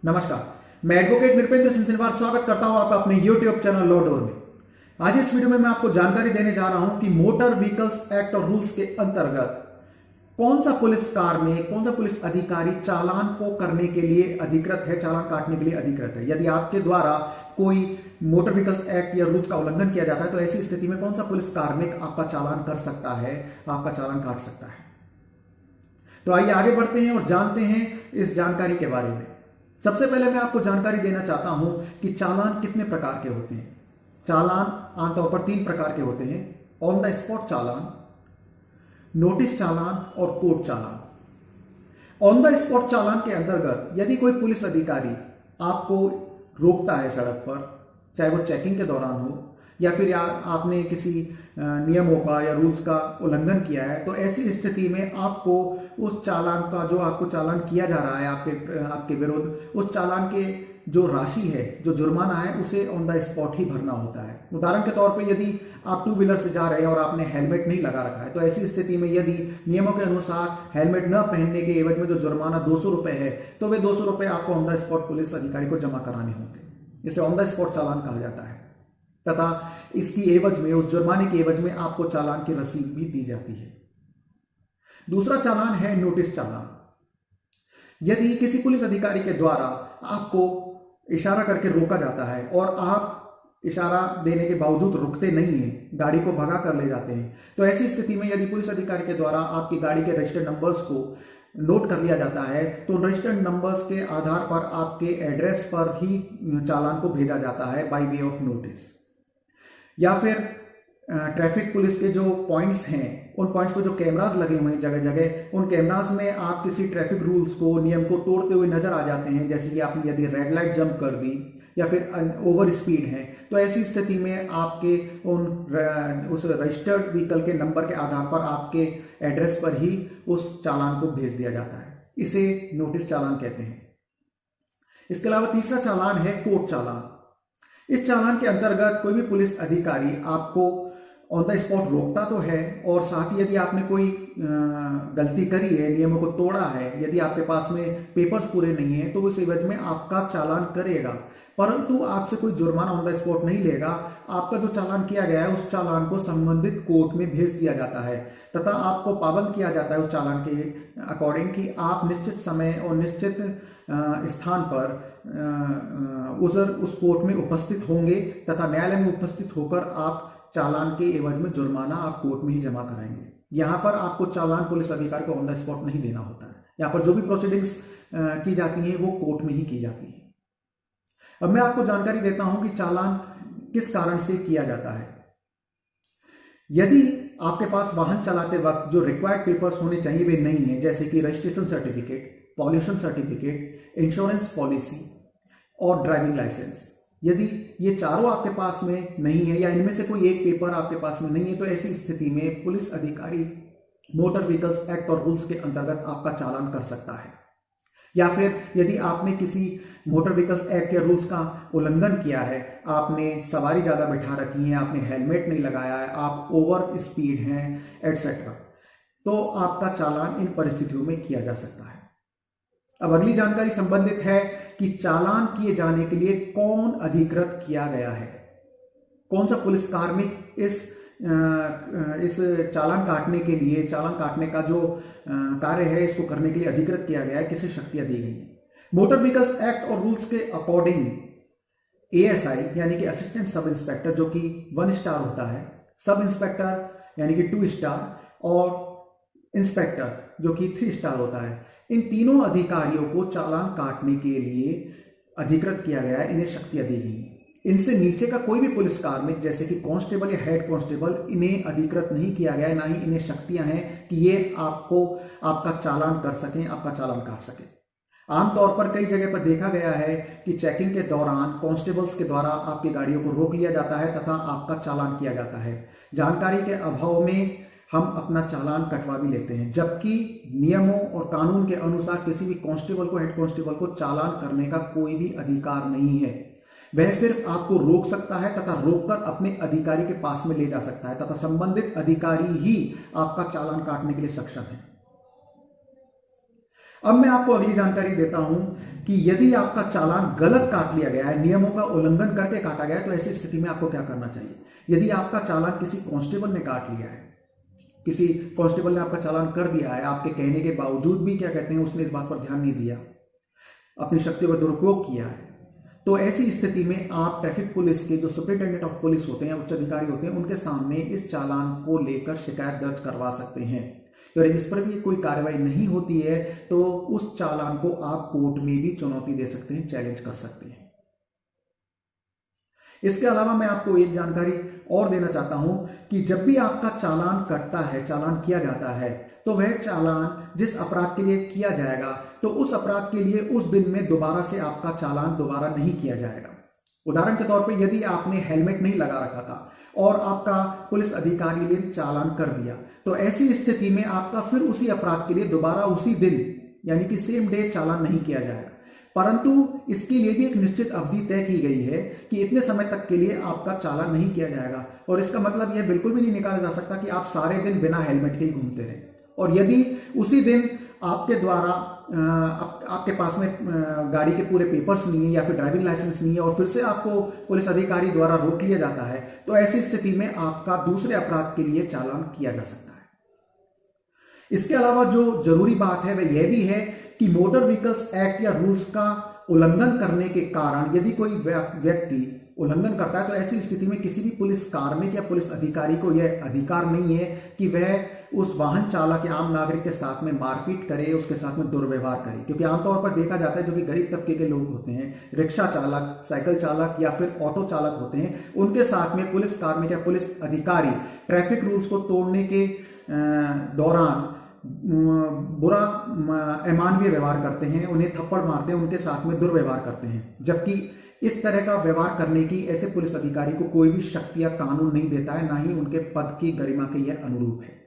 नमस्कार, मैं advocate Nripendra Singh Sinwar स्वागत करता हूं आपका अपने YouTube चैनल लॉ डोर में। आज इस वीडियो में मैं आपको जानकारी देने जा रहा हूं कि मोटर व्हीकल्स एक्ट और रूल्स के अंतर्गत कौन सा पुलिस कार्मिक, कौन सा पुलिस अधिकारी चालान को करने के लिए अधिकृत है, चालान काटने के लिए अधिकृत है। यदि आपके द्वारा कोई मोटर व्हीकल्स एक्ट या रूल्स का उल्लंघन किया जाता है तो ऐसी स्थिति में कौन सा पुलिस कार्मिक आपका चालान कर सकता है, आपका चालान काट सकता है। तो आइए आगे बढ़ते हैं और जानते हैं इस जानकारी के बारे में। सबसे पहले मैं आपको जानकारी देना चाहता हूं कि चालान कितने प्रकार के होते हैं। चालान आमतौर पर 3 प्रकार के होते हैं: on the spot challan, notice challan और court challan. On the spot challan के अंतर्गत यदि कोई पुलिस अधिकारी आपको रोकता है सड़क पर, चाहे वो चेकिंग के दौरान हो या फिर आपने किसी नियमों का या रूल्स का उल्लंघन किया है, तो ऐसी स्थिति में आपको उस चालान का, जो आपको चालान किया जा रहा है आपके विरुद्ध, उस चालान के जो राशि है, जो जुर्माना है, उसे ऑन द स्पॉट ही भरना होता है। उदाहरण के तौर पे यदि आप 2 व्हीलर से जा रहे हैं और आपने हेलमेट नहीं लगा रखा है, तो ऐसी स्थिति में यदि नियमों के अनुसार हेलमेट न पहनने के एवज में जो जुर्माना 200 रुपए है, तो वे 200 रुपए आपको ऑन द स्पॉट पुलिस अधिकारी को जमा कराने होंगे। इसे ऑन द स्पॉट चालान कहा जाता है तथा इसकी एवज में, उस जुर्माने की एवज में आपको चालान की रसीद भी दी जाती है। दूसरा चालान है नोटिस चालान। यदि किसी पुलिस अधिकारी के द्वारा आपको इशारा करके रोका जाता है और आप इशारा देने के बावजूद रुकते नहीं हैं, गाड़ी को भगा कर ले जाते हैं, तो ऐसी स्थिति में यदि पुलिस अधिकारी के द्वारा आपकी गाड़ी के रजिस्टर्ड नंबर्स को नोट कर लिया जाता है, तो रजिस्टर्ड नंबर्स के आधार पर आपके एड्रेस पर ही चालान को भेजा जाता है बाय वे ऑफ नोटिस। या फिर ट्रैफिक पुलिस के जो पॉइंट्स हैं, उन पॉइंट्स पर जो कैमरास लगे हुए हैं जगह जगह, उन कैमरास में आप किसी ट्रैफिक रूल्स को, नियम को तोड़ते हुए नजर आ जाते हैं, जैसे कि आपने यदि रेड लाइट जंप कर दी या फिर ओवर स्पीड है, तो ऐसी स्थिति में आपके उस रजिस्टर्ड व्हीकल के नंबर के आधार पर आपके एड्रेस पर ही उस चालान को भेज दिया जाता है। इसे नोटिस चालान कहते हैं। इसके अलावा तीसरा चालान है कोर्ट चालान। इस चालान के अंतर्गत कोई भी पुलिस अधिकारी आपको ऑन द स्पॉट रोकता तो है, और साथ ही यदि आपने कोई गलती करी है, नियमों को तोड़ा है, यदि आपके पास में पेपर्स पूरे नहीं है, तो उस एवज में आपका चालान करेगा, परंतु आपसे कोई जुर्माना ऑन द स्पॉट नहीं लेगा। आपका जो चालान किया गया है, उस चालान को संबंधित कोर्ट में भेज दिया जाता है तथा आपको पाबंद किया जाता है उस चालान के अकॉर्डिंग कि आप निश्चित समय और निश्चित स्थान पर उस कोर्ट में उपस्थित होंगे तथा न्यायालय में उपस्थित होकर आप चालान के एवज में जुर्माना आप कोर्ट में ही जमा कराएंगे। यहां पर आपको चालान पुलिस अधिकारी को ऑन द स्पॉट नहीं देना होता है। यहां पर जो भी प्रोसीडिंग्स की जाती हैं वो कोर्ट में ही की जाती है। अब मैं आपको जानकारी देता हूं कि चालान किस कारण से किया जाता है। यदि आपके पास वाहन चलाते वक्त जो रिक्वायर्ड पेपर्स होने चाहिए वे नहीं है, जैसे कि registration certificate, pollution certificate, insurance policy और ड्राइविंग लाइसेंस, यदि ये चारों आपके पास में नहीं है या इनमें से कोई एक पेपर आपके पास में नहीं है, तो ऐसी स्थिति में पुलिस अधिकारी मोटर व्हीकल्स एक्ट और रूल्स के अंतर्गत आपका चालान कर सकता है। या फिर यदि आपने किसी मोटर व्हीकल्स एक्ट या रूल्स का उल्लंघन किया है, आपने सवारी ज्यादा बैठा रखी है, आपने हेलमेट नहीं लगाया है, आप ओवर स्पीड हैं एटसेट्रा, तो आपका चालान इन परिस्थितियों में किया जा सकता है। अब अगली जानकारी संबंधित है कि चालान किए जाने के लिए कौन अधिकृत किया गया है, कौन सा पुलिस कार्मिक इस चालान काटने के लिए, चालान काटने का जो कार्य है इसको करने के लिए अधिकृत किया गया है, किसे शक्तियां दी गई हैं। मोटर व्हीकल्स एक्ट और रूल्स के अकॉर्डिंग एएसआई यानी कि असिस्टेंट सब इंस्पेक्टर, जो कि 1 स्टार होता है, सब इंस्पेक्टर यानी कि 2 स्टार और इंस्पेक्टर जो कि 3 स्टार होता है, इन तीनों अधिकारियों को चालान काटने के लिए अधिकृत किया गया है, इन्हें शक्तियां दी गई हैं। इनसे नीचे का कोई भी पुलिस कार्मिक जैसे कि कांस्टेबल या हेड कांस्टेबल, इन्हें अधिकृत नहीं किया गया है, ना ही इन्हें शक्तियां हैं कि ये आपका चालान कर सकें, आपका चालान काट सकें। आमतौर पर कई जगह पर देखा गया है कि चेकिंग के दौरान कांस्टेबल्स के द्वारा आपकी गाड़ियों को रोक लिया जाता है तथा आपका चालान किया जाता है। जानकारी के अभाव में हम अपना चालान कटवा भी लेते हैं, जबकि नियमों और कानून के अनुसार किसी भी कांस्टेबल को, हेड कांस्टेबल को चालान करने का कोई भी अधिकार नहीं है। वह सिर्फ आपको रोक सकता है तथा रोककर अपने अधिकारी के पास में ले जा सकता है तथा संबंधित अधिकारी ही आपका चालान काटने के लिए सक्षम है। अब मैं आपको अगली जानकारी देता हूं कि यदि आपका चालान गलत काट लिया गया है, नियमों का उल्लंघन करके काटा गया है, तो ऐसी स्थिति में आपको क्या करना चाहिए। यदि आपका चालान किसी कांस्टेबल ने काट लिया है, किसी कांस्टेबल ने आपका चालान कर दिया है, आपके कहने के बावजूद भी क्या कहते हैं उसने इस बात पर ध्यान नहीं दिया, अपनी शक्तियों का दुरुपयोग किया है, तो ऐसी स्थिति में आप ट्रैफिक पुलिस के जो सुपरिटेंडेंट ऑफ पुलिस होते हैं, उच्च अधिकारी होते हैं, उनके सामने इस चालान को लेकर शिकायत दर्ज करवा सकते हैं। और इस पर भी कोई कार्रवाई नहीं होती है तो उस चालान को आप कोर्ट में भी चुनौती दे सकते हैं, चैलेंज कर सकते हैं। इसके अलावा मैं आपको एक जानकारी और देना चाहता हूं कि जब भी आपका चालान कटता है, चालान किया जाता है, तो वह चालान जिस अपराध के लिए किया जाएगा, तो उस अपराध के लिए उस दिन में दोबारा से आपका चालान दोबारा नहीं किया जाएगा। उदाहरण के तौर पे यदि आपने हेलमेट नहीं लगा रखा था और आपका पुलिस अधिकारी ने चालान कर दिया, तो ऐसी स्थिति में आपका फिर उसी अपराध के लिए दोबारा उसी दिन यानी कि सेम डे चालान नहीं किया जाएगा, परंतु इसके लिए भी एक निश्चित अवधि तय की गई है कि इतने समय तक के लिए आपका चालान नहीं किया जाएगा। और इसका मतलब यह बिल्कुल भी नहीं निकाला जा सकता कि आप सारे दिन बिना हेलमेट के ही घूमते रहें। और यदि उसी दिन आपके द्वारा आपके पास में गाड़ी के पूरे पेपर्स नहीं है या फिर ड्राइविंग लाइसेंस नहीं है और फिर से आपको पुलिस अधिकारी द्वारा रोक लिया जाता है, तो ऐसी स्थिति में आपका दूसरे अपराध के लिए चालान किया जा सकता है। इसके अलावा जो जरूरी बात है वह यह भी है कि मोटर व्हीकल्स एक्ट या रूल्स का उल्लंघन करने के कारण यदि कोई व्यक्ति उल्लंघन करता है, तो ऐसी स्थिति में किसी भी पुलिस कार्मिक या पुलिस अधिकारी को यह अधिकार नहीं है कि वह उस वाहन चालक या आम नागरिक के साथ में मारपीट करे, उसके साथ में दुर्व्यवहार करे। क्योंकि आमतौर पर देखा जाता है जो कि गरीब तबके के लोग होते हैं, रिक्शा चालक, साइकिल चालक या फिर ऑटो चालक होते हैं, उनके साथ में पुलिस कार्मिक या पुलिस अधिकारी ट्रैफिक रूल्स को तोड़ने के दौरान बुरा अमानवीय व्यवहार करते हैं, उन्हें थप्पड़ मारते हैं, उनके साथ में दुर्व्यवहार करते हैं। जबकि इस तरह का व्यवहार करने की ऐसे पुलिस अधिकारी को कोई भी शक्ति या कानून नहीं देता है, ना ही उनके पद की गरिमा के यह अनुरूप है।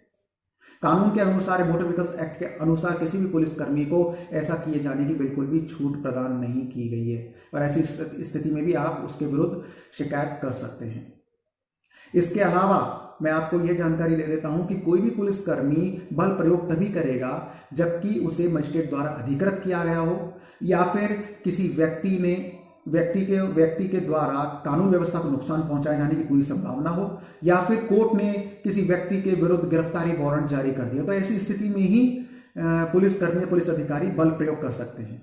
कानून के अनुसार, मोटर व्हीकल्स एक्ट के अनुसार किसी भी पुलिसकर्मी को ऐसा किए जाने की बिल्कुल भी छूट प्रदान नहीं की गई है और ऐसी स्थिति में भी आप उसके विरुद्ध शिकायत कर सकते हैं। इसके अलावा मैं आपको यह जानकारी दे देता हूं कि कोई भी पुलिसकर्मी बल प्रयोग तभी करेगा जबकि उसे मजिस्ट्रेट द्वारा अधिकृत किया गया हो या फिर किसी व्यक्ति के द्वारा कानून व्यवस्था को नुकसान पहुंचाए जाने की पूरी संभावना हो या फिर कोर्ट ने किसी व्यक्ति के विरुद्ध गिरफ्तारी वारंट जारी कर दिया, तो ऐसी स्थिति में ही पुलिसकर्मी, पुलिस अधिकारी बल प्रयोग कर सकते हैं।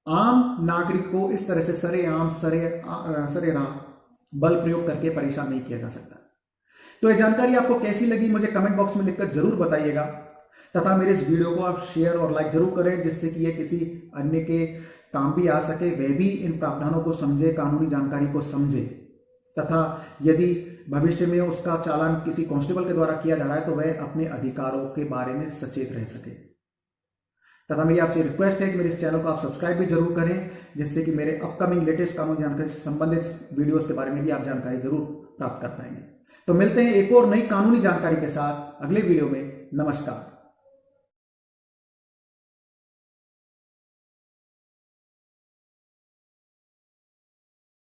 आम नागरिक को इस तरह से सरेआम बल प्रयोग करके परेशान नहीं किया जा सकता। तो यह जानकारी आपको कैसी लगी मुझे कमेंट बॉक्स में लिखकर जरूर बताइएगा तथा मेरे इस वीडियो को आप शेयर और लाइक जरूर करें, जिससे कि यह किसी अन्य के काम भी आ सके, वह भी इन प्रावधानों को समझे, कानूनी जानकारी को समझे तथा यदि भविष्य में उसका चालान किसी कांस्टेबल के द्वारा किया जा रहा है तो वह अपने अधिकारों के बारे में सचेत रह सके। तथा मेरी आपसे रिक्वेस्ट है कि मेरे इस चैनल को आप सब्सक्राइब भी जरूर करें, जिससे कि मेरे अपकमिंग लेटेस्ट कानूनी जानकारी से संबंधित वीडियोस के बारे में भी आप जानकारी जरूर प्राप्त कर पाएंगे। तो मिलते हैं एक और नई कानूनी जानकारी के साथ अगले वीडियो में। नमस्कार।